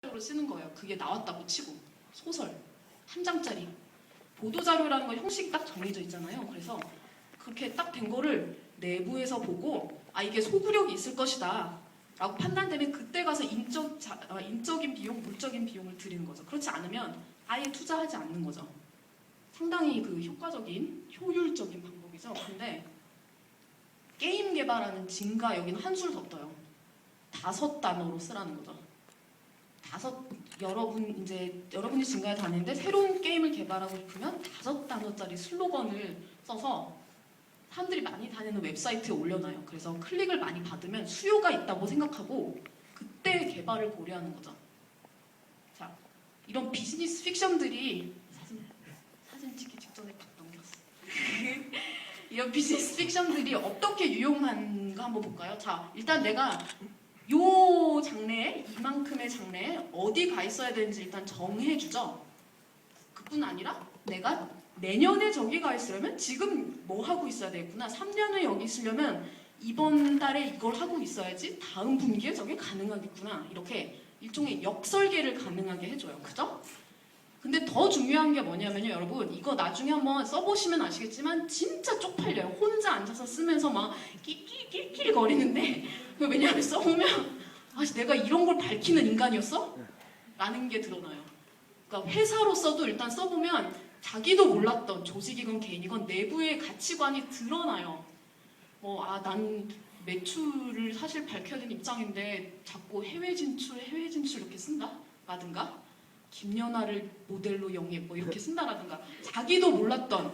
보도자료로 쓰는 거예요. 그게 나왔다고 치고 소설 한 장짜리 보도자료라는 건 형식이 딱 정해져 있잖아요. 그래서 그렇게 딱 된 거를 내부에서 보고 아 이게 소구력이 있을 것이다 라고 판단되면 그때 가서 인적인 비용, 물적인 비용을 들이는 거죠. 그렇지 않으면 아예 투자하지 않는 거죠. 상당히 그 효과적인, 효율적인 방법이죠. 근데 게임 개발하는 진가 여기는 한술 더 떠요. 5단어로 쓰라는 거죠. 여러분이 진가에 다니는데 새로운 게임을 개발하고 싶으면 5단어짜리 슬로건을 써서 사람들이 많이 다니는 웨브사이트에 올려놔요. 그래서 클릭을 많이 받으면 수요가 있다고 생각하고 그때 개발을 고려하는 거죠. 자, 이런 비즈니스 픽션들이 사진 찍기 직전에 딱 넘겼어. 이런 비즈니스 픽션들이 어떻게 유용한가 한번 볼까요? 자, 일단 내가 요 장래에 이만큼의 장래에 어디 가 있어야 되는지 일단 정해주죠. 그뿐 아니라 내가 내년에 저기 가 있으려면 지금 뭐 하고 있어야 되겠구나. 3년 후에 여기 있으려면 이번 달에 이걸 하고 있어야지 다음 분기에 저게 가능하겠구나. 이렇게 일종의 역설계를 가능하게 해줘요. 그죠? 근데 더 중요한 게 뭐냐면요. 여러분 이거 나중에 한번 써보시면 아시겠지만 진짜 쪽팔려요. 혼자 앉아서 쓰면서 막 낄낄낄낄 거리는데 왜냐하면 써보면 아, 내가 이런 걸 밝히는 인간이었어? 라는 게 드러나요. 그러니까 회사로서도 일단 써보면 자기도 몰랐던 조직이건 개인이건 내부의 가치관이 드러나요. 난 매출을 사실 밝혀야 되는 입장인데 자꾸 해외 진출 이렇게 쓴다? 라든가 김연아를 모델로 영입 이렇게 쓴다라든가 자기도 몰랐던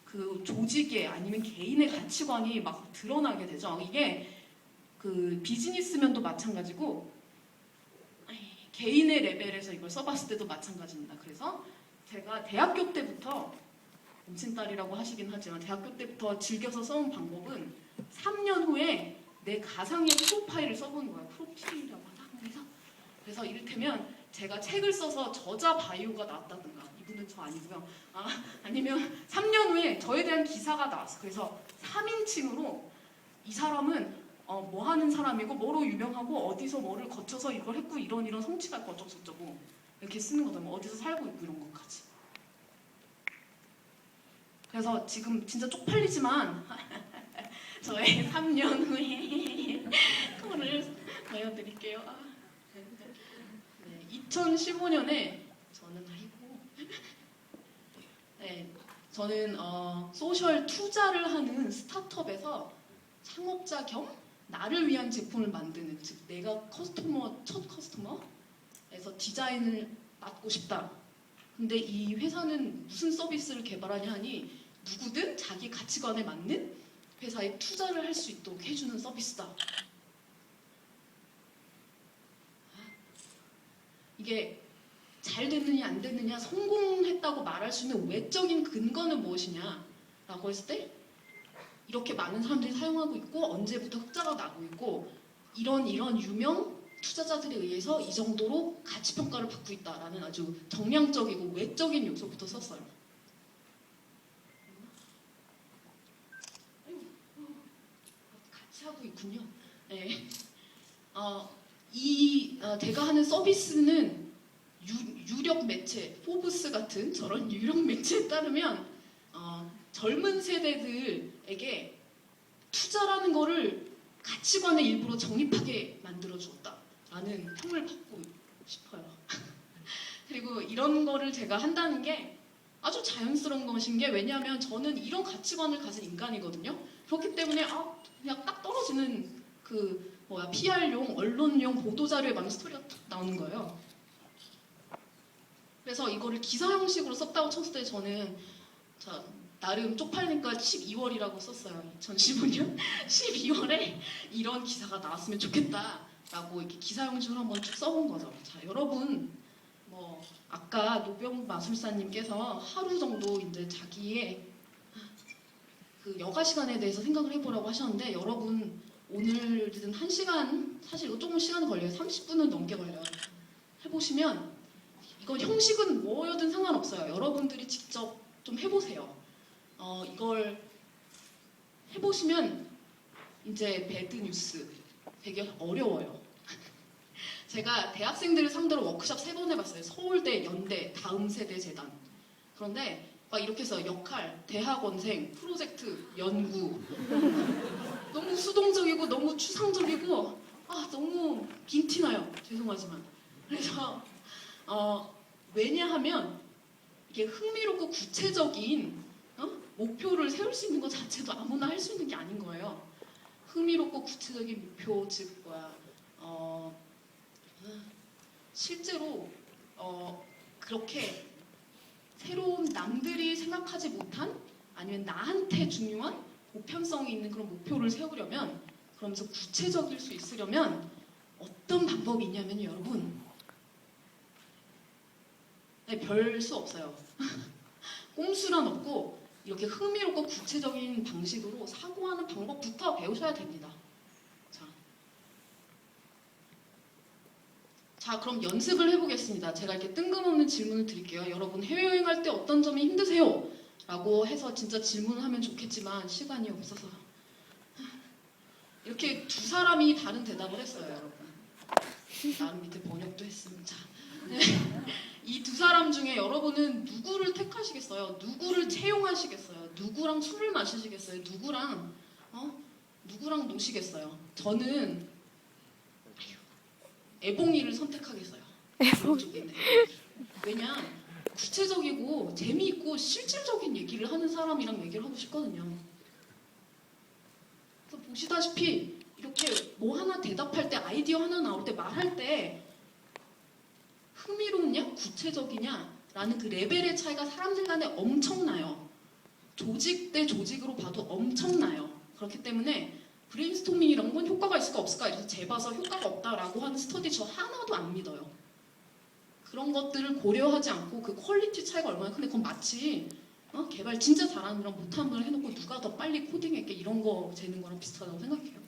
그 조직의 아니면 개인의 가치관이 막 드러나게 되죠. 이게 그 비즈니스면도 마찬가지고 개인의 레벨에서 이걸 써봤을 때도 마찬가지입니다. 그래서 제가 대학교 때부터 엄친딸이라고 하시긴 하지만 대학교 때부터 즐겨서 써온 방법은 3년 후에 내 가상의 프로파일을 써보는 거예요. 프로필이라고 하나? 그래서 이를테면 제가 책을 써서 저자 바이오가 나왔다든가 이분은 저 아니고요. 아니면 3년 후에 저에 대한 기사가 나왔어. 그래서 3인칭으로 이 사람은 뭐 하는 사람이고 뭐로 유명하고 어디서 뭐를 거쳐서 이걸 했고 이런 성취가 있고 어쩌고저쩌고 이렇게 쓰는 거죠. 뭐 어디서 살고 있고 이런 것까지. 그래서 지금 진짜 쪽팔리지만 저의 3년 후에 그거를 보여드릴게요. 2015년에 저는 소셜 투자를 하는 스타트업에서 창업자 겸 나를 위한 제품을 만드는, 즉 내가 첫 커스터머에서 디자인을 맡고 싶다. 근데 이 회사는 무슨 서비스를 개발하냐 하니 누구든 자기 가치관에 맞는 회사에 투자를 할 수 있도록 해주는 서비스다. 이게 잘 됐느냐 안 됐느냐 성공했다고 말할 수 있는 외적인 근거는 무엇이냐 라고 했을 때 이렇게 많은 사람들이 사용하고 있고 언제부터 흑자가 나고 있고 이런 유명 투자자들에 의해서 이 정도로 가치평가를 받고 있다라는 아주 정량적이고 외적인 요소부터 썼어요. 같이 하고 있군요. 네. 제가 하는 서비스는 유력 매체, 포브스 같은 저런 유력 매체에 따르면 젊은 세대들에게 투자라는 거를 가치관의 일부로 정립하게 만들어 주었다라는 평을 받고 싶어요. 그리고 이런 거를 제가 한다는 게 아주 자연스러운 것인 게 왜냐하면 저는 이런 가치관을 가진 인간이거든요. 그렇기 때문에 그냥 딱 떨어지는 PR용, 언론용 보도자료에 맞는 스토리가 딱 나오는 거예요. 그래서 이거를 기사 형식으로 썼다고 쳤을 때 저는 나름 쪽팔리니까 12월이라고 썼어요. 2015년 12월에 이런 기사가 나왔으면 좋겠다라고 이렇게 기사 형식으로 한번 쭉 써본 거죠. 자, 여러분 아까 노병 마술사님께서 하루 정도 이제 자기의 그 여가 시간에 대해서 생각을 해보라고 하셨는데 여러분 오늘은 1시간 사실 이거 조금 시간 걸려요. 30분은 넘게 걸려요. 해보시면 이건 형식은 뭐여든 상관없어요. 여러분들이 직접 좀 해보세요. 이걸 해보시면 이제 배드 뉴스 되게 어려워요. 제가 대학생들을 상대로 워크숍 3번 해봤어요. 서울대, 연대, 다음 세대 재단. 그런데 막 이렇게 해서 역할, 대학원생, 프로젝트, 연구 너무 수동적이고 너무 추상적이고 너무 빈티나요. 죄송하지만. 그래서 왜냐하면 이게 흥미롭고 구체적인 목표를 세울 수 있는 것 자체도 아무나 할 수 있는 게 아닌 거예요. 흥미롭고 구체적인 목표, 즉 실제로 그렇게 새로운 남들이 생각하지 못한 아니면 나한테 중요한 보편성이 있는 그런 목표를 세우려면 그러면서 구체적일 수 있으려면 어떤 방법이 있냐면 여러분 별 수 없어요. 꼼수란 없고 이렇게 흥미롭고 구체적인 방식으로 사고하는 방법부터 배우셔야 됩니다. 자, 그럼 연습을 해보겠습니다. 제가 이렇게 뜬금없는 질문을 드릴게요. 여러분 해외여행할 때 어떤 점이 힘드세요? 라고 해서 진짜 질문을 하면 좋겠지만 시간이 없어서 이렇게 두 사람이 다른 대답을 했어요, 여러분. 나름 밑에 번역도 했습니다. 이 두 사람 중에 여러분은 누구를 택하시겠어요? 누구를 채용하시겠어요? 누구랑 술을 마시시겠어요? 누구랑 노시겠어요? 저는 애봉이를 선택하겠어요. 애봉. 왜냐? 구체적이고 재미있고 실질적인 얘기를 하는 사람이랑 얘기를 하고 싶거든요. 그래서 보시다시피 이렇게 뭐 하나 대답할 때 아이디어 하나 나올 때 말할 때 흥미롭냐? 구체적이냐? 라는 그 레벨의 차이가 사람들 간에 엄청나요. 조직 대 조직으로 봐도 엄청나요. 그렇기 때문에 브레인스토밍 이런 건 효과가 있을까 없을까 이래서 재봐서 효과가 없다라고 하는 스터디 저 하나도 안 믿어요. 그런 것들을 고려하지 않고 그 퀄리티 차이가 얼마나 큰데 그건 마치 개발 진짜 잘하는 분이랑 못하는 분을 해놓고 누가 더 빨리 코딩했게 이런 거 재는 거랑 비슷하다고 생각해요.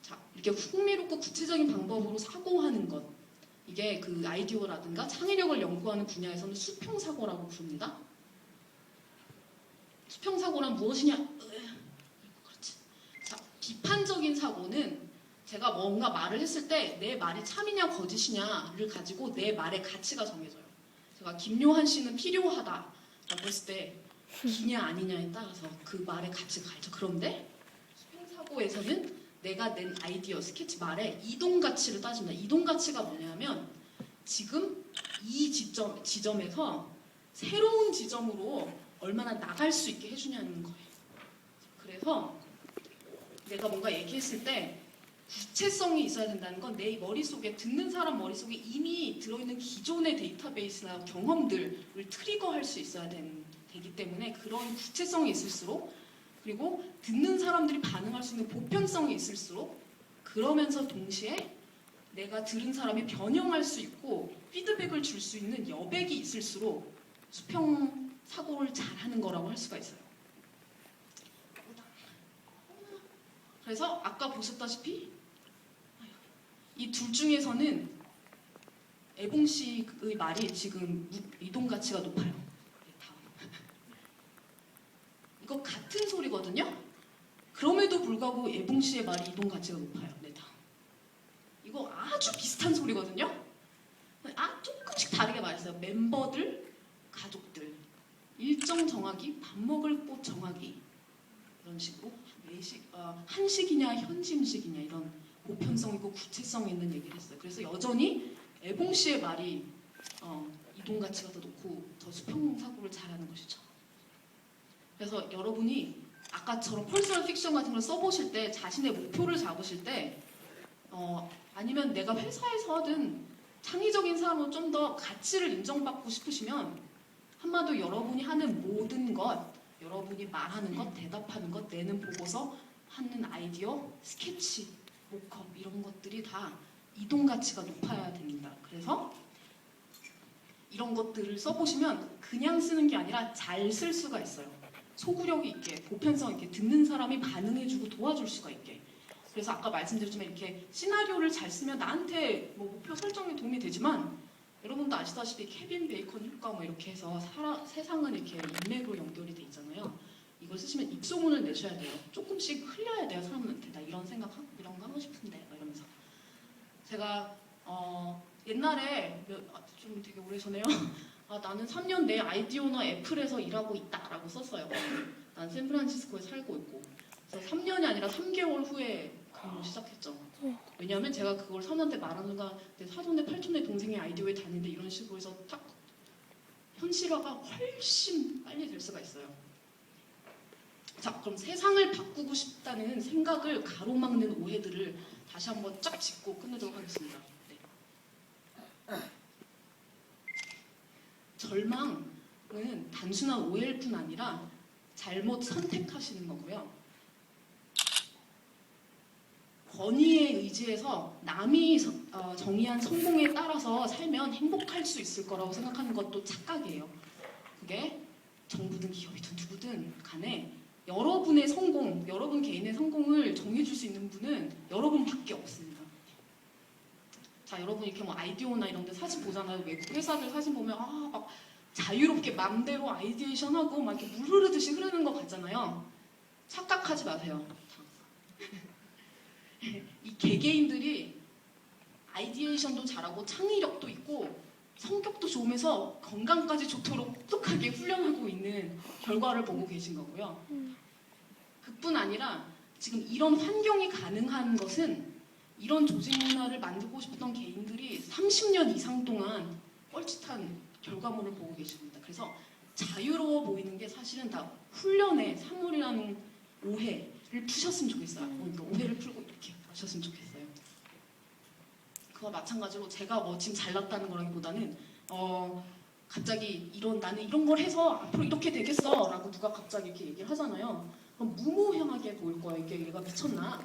자, 이렇게 흥미롭고 구체적인 방법으로 사고하는 것 이게 그 아이디어라든가 창의력을 연구하는 분야에서는 수평사고라고 부릅니다. 수평사고란 무엇이냐? 그렇지. 자, 비판적인 사고는 제가 뭔가 말을 했을 때 내 말이 참이냐 거짓이냐를 가지고 내 말의 가치가 정해져요. 제가 김요한 씨는 필요하다라고 했을 때 기냐 아니냐에 따라서 그 말의 가치가 갈죠. 그런데 수평사고에서는 내가 낸 아이디어, 스케치 말의 이동 가치를 따집니다. 이동 가치가 뭐냐면 지금 이 지점에서 새로운 지점으로 얼마나 나갈 수 있게 해주냐는 거예요. 그래서 내가 뭔가 얘기했을 때 구체성이 있어야 된다는 건 내 머릿속에 듣는 사람 머릿속에 이미 들어있는 기존의 데이터베이스나 경험들을 트리거할 수 있어야 되기 때문에 그런 구체성이 있을수록 그리고 듣는 사람들이 반응할 수 있는 보편성이 있을수록 그러면서 동시에 내가 들은 사람이 변형할 수 있고 피드백을 줄 수 있는 여백이 있을수록 수평 사고를 잘하는 거라고 할 수가 있어요. 그래서 아까 보셨다시피 이 둘 중에서는 애봉 씨의 말이 지금 이동 가치가 높아요. 네, 다음. 이거 같은 소리거든요. 그럼에도 불구하고 애봉 씨의 말이 이동 가치가 높아요. 네, 다음. 이거 아주 비슷한 소리거든요. 조금씩 다르게 말했어요. 멤버들, 가족들, 일정 정하기, 밥 먹을 곳 정하기 이런 식으로 한식이냐 현지음식이냐 이런 보편성 있고 구체성 있는 얘기를 했어요. 그래서 여전히 애봉 씨의 말이 이동 가치가 더 높고 더 수평 사고를 잘하는 것이죠. 그래서 여러분이 아까처럼 퍼스널 픽션 같은 걸 써보실 때 자신의 목표를 잡으실 때 아니면 내가 회사에서 하든 창의적인 사람으로 좀 더 가치를 인정받고 싶으시면 한마디로 여러분이 하는 모든 것 여러분이 말하는 것, 대답하는 것, 내는 보고서 하는 아이디어, 스케치, 모컵 이런 것들이 다 이동 가치가 높아야 됩니다. 그래서 이런 것들을 써보시면 그냥 쓰는 게 아니라 잘 쓸 수가 있어요. 소구력이 있게, 보편성 있게, 듣는 사람이 반응해주고 도와줄 수가 있게. 그래서 아까 말씀드렸지만 이렇게 시나리오를 잘 쓰면 나한테 뭐 목표 설정에 도움이 되지만 여러분도 아시다시피 케빈 베이컨 효과 뭐 이렇게 해서 세상은 이렇게 인맥으로 연결이 돼 있잖아요. 이걸 쓰시면 입소문을 내셔야 돼요. 조금씩 흘려야 돼요, 사람한테. 나 이런 생각, 이런 거 하고 싶은데, 이러면서. 제가 옛날에 좀 되게 오래전에요. 나는 3년 내 아이디어나 애플에서 일하고 있다라고 썼어요. 난 샌프란시스코에 살고 있고. 그래서 3년이 아니라 3개월 후에 근무를 시작했죠. 왜냐하면 제가 그걸 선한테 말하는 순간 내 사돈의 팔촌의 동생의 아이디어에 다니는데 이런 식으로 해서 딱 현실화가 훨씬 빨리 될 수가 있어요. 자, 그럼 세상을 바꾸고 싶다는 생각을 가로막는 오해들을 다시 한번 쫙 짚고 끝내도록 하겠습니다. 네. 절망은 단순한 오해일 뿐 아니라 잘못 선택하시는 거고요. 권위에 의지해서 남이 정의한 성공에 따라서 살면 행복할 수 있을 거라고 생각하는 것도 착각이에요. 그게 정부든 기업이든 누구든 간에 여러분의 성공, 여러분 개인의 성공을 정해줄 수 있는 분은 여러분밖에 없습니다. 자, 여러분 이렇게 뭐 아이디어나 이런 데 사진 보잖아요. 외국 회사들 사진 보면 막 자유롭게 맘대로 아이디에이션하고 막 이렇게 물 흐르듯이 흐르는 것 같잖아요. 착각하지 마세요. 이 개개인들이 아이디에이션도 잘하고 창의력도 있고 성격도 좋으면서 건강까지 좋도록 똑똑하게 훈련하고 있는 결과를 보고 계신 거고요. 그뿐 아니라 지금 이런 환경이 가능한 것은 이런 조직 문화를 만들고 싶었던 개인들이 30년 이상 동안 뻘짓한 결과물을 보고 계십니다. 그래서 자유로워 보이는 게 사실은 다 훈련의 산물이라는 오해를 푸셨으면 좋겠어요. 그러니까 오해를 풀고 이렇게 하셨으면 좋겠어요. 그와 마찬가지로 제가 뭐 지금 잘났다는 거라기보다는 갑자기 나는 이런 걸 해서 앞으로 이렇게 되겠어 라고 누가 갑자기 이렇게 얘기를 하잖아요. 그럼 무모행하게 보일 거예요. 이게 얘가 미쳤나?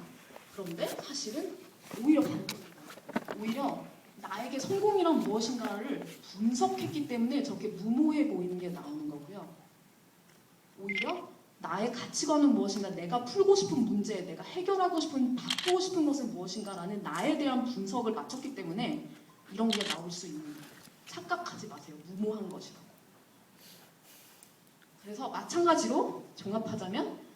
그런데 사실은 오히려 반대입니다. 오히려 나에게 성공이란 무엇인가를 분석했기 때문에 저렇게 무모해 보이는 게 나오는 거고요. 오히려 나의 가치관은 무엇인가, 내가 풀고 싶은 문제, 내가 해결하고 싶은, 바꾸고 싶은 것은 무엇인가라는 나에 대한 분석을 마쳤기 때문에 이런 게 나올 수 있는 거예요. 착각하지 마세요. 무모한 것이라고. 그래서 마찬가지로 종합하자면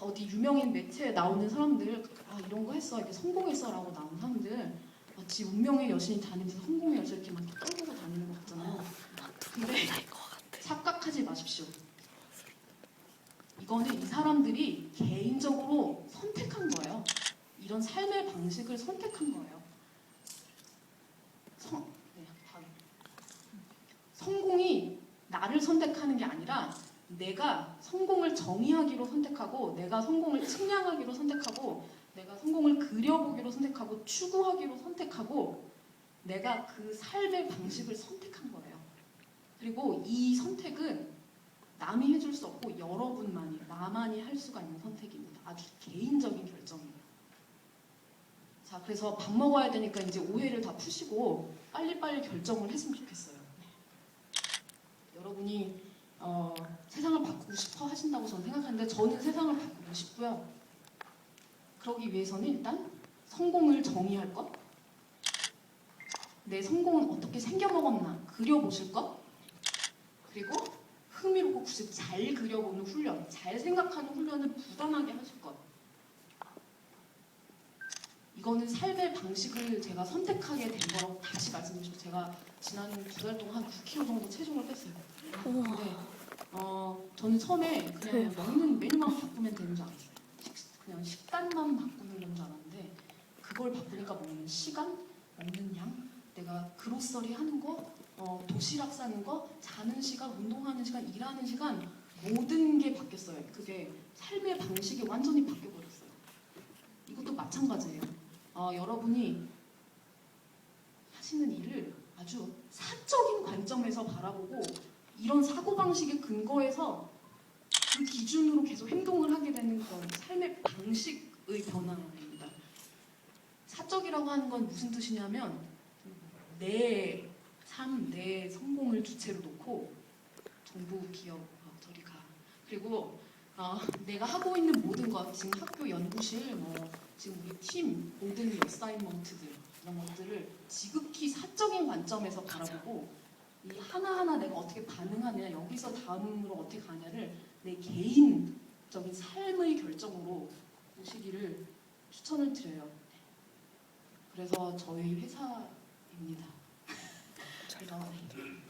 어디 유명인 매체에 나오는 사람들 이런 거 했어, 이렇게 성공했어 라고 나오는 사람들 마치 운명의 여신이 다니면서 성공의 여신 이렇게 막 떨고 다니는 것 같잖아요. 근데 착각하지 마십시오. 이거는 이 사람들이 개인적으로 선택한 거예요. 이런 삶의 방식을 선택한 거예요. 성공이 나를 선택하는 게 아니라 내가 성공을 정의하기로 선택하고, 내가 성공을 측량하기로 선택하고, 내가 성공을 그려보기로 선택하고, 추구하기로 선택하고, 내가 그 삶의 방식을 선택한 거예요. 그리고 이 선택은 남이 해줄 수 없고 여러분만이, 나만이 할 수가 있는 선택입니다. 아주 개인적인 결정이에요. 자, 그래서 밥 먹어야 되니까 이제 오해를 다 푸시고 빨리빨리 결정을 했으면 좋겠어요. 여러분이 세상을 바꾸고 싶어 하신다고 저는 생각하는데, 저는 세상을 바꾸고 싶고요. 그러기 위해서는 일단 성공을 정의할 것, 내 성공은 어떻게 생겨먹었나 그려보실 것, 그리고 흥미롭고 굳이 잘 그려보는 훈련, 잘 생각하는 훈련을 부단하게 하실 것. 이거는 삶의 방식을 제가 선택하게 된 거라고 다시 말씀드리고, 제가 지난 2달 동안 한 9kg 정도 체중을 뺐어요. 근데 저는 처음에 그냥 먹는 메뉴만 바꾸면 되는 줄 알았어요. 그냥 식단만 바꾸는 건 줄 알았는데, 그걸 바꾸니까 먹는 시간, 먹는 양, 내가 그로서리 하는 거, 도시락 싸는 거, 자는 시간, 운동하는 시간, 일하는 시간, 모든 게 바뀌었어요. 그게 삶의 방식이 완전히 바뀌어버렸어요. 이것도 마찬가지예요. 여러분이 하시는 일을 아주 사적인 관점에서 바라보고 이런 사고방식의 근거에서 그 기준으로 계속 행동을 하게 되는 그런 삶의 방식의 변화입니다. 사적이라고 하는 건 무슨 뜻이냐면 내 삶, 내 성공을 주체로 놓고 정부, 기업, 저리 가. 그리고 내가 하고 있는 모든 것, 지금 학교 연구실, 지금 우리 팀 모든 어사이먼트들 이런 것들을 지극히 사적인 관점에서 바라보고 이 하나하나 내가 어떻게 반응하느냐, 여기서 다음으로 어떻게 가냐를 내 개인적인 삶의 결정으로 보시기를 추천을 드려요. 그래서 저희 회사의 입니다. 그래서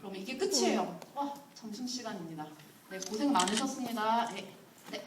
그러면 이게 끝이에요. 와, 점심시간입니다. 네, 고생 많으셨습니다. 네. 네.